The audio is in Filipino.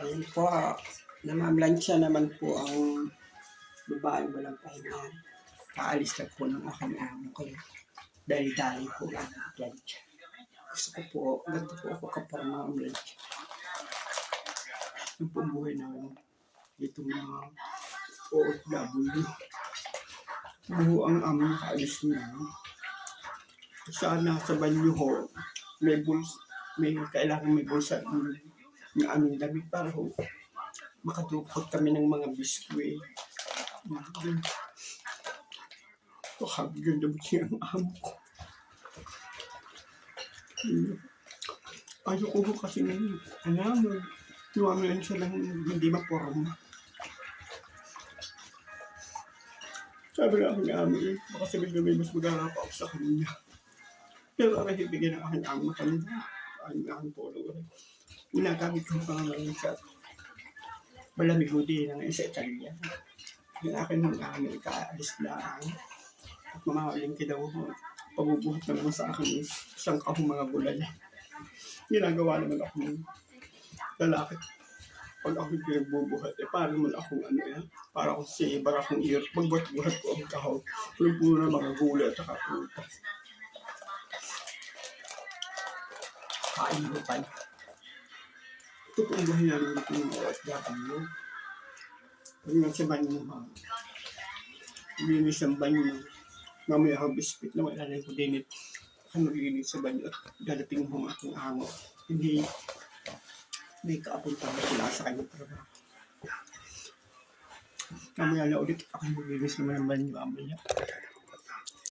Ayun po, namamlansya naman po ang babaeng walang pahinga. Kaalis na po ng aking amo kayo. Dali-dali po ang plancha. Gusto ko po, ganito po ako kaparang mga plancha. Yung po ang buhay namin. Dito mga OFW. Buho ang amo kaalis na. Sana sa banyo ho, may bulsa, may kailangan may bulsa ng aming damit para ho makadukot kami ng mga biskwit. Ganda mo siya ang amo ko. Ayoko ko kasi ngayon, alam mo, tuwamilan siya lang hindi maporma. Sabi na aking amo baka sabihin na may mas magana pa ako sa kanya. Pero ang ibigay ng aking amo na kanya, aking polo. Ginagamit ko pa ngayon siya. Malamig ko din ang isa Italia. Yung akin ng amo, ikaalis lang. At mamahaling daw pabubuhat naman sa akin isang kahong mga gulay. Ginagawa naman ako ng lalaki. Pag ako pinagbubuhat, paano naman akong para akong sibar akong ear. Pagbuhat-buhat ko ang kahong. Puro na mga gulay at saka prutas. Kain mo pa. Ito po ang buhay namin dito ng OFW. Pag nasa banyo ha, linis ang banyo. Mamaya ako bispit na wala na yung dinit. Ano linis sa banyo at dadating mo aking amo. Hindi kaapunta na sila sa kanyang trabaho. Mamaya na ulit ako maglinis naman ang banyo.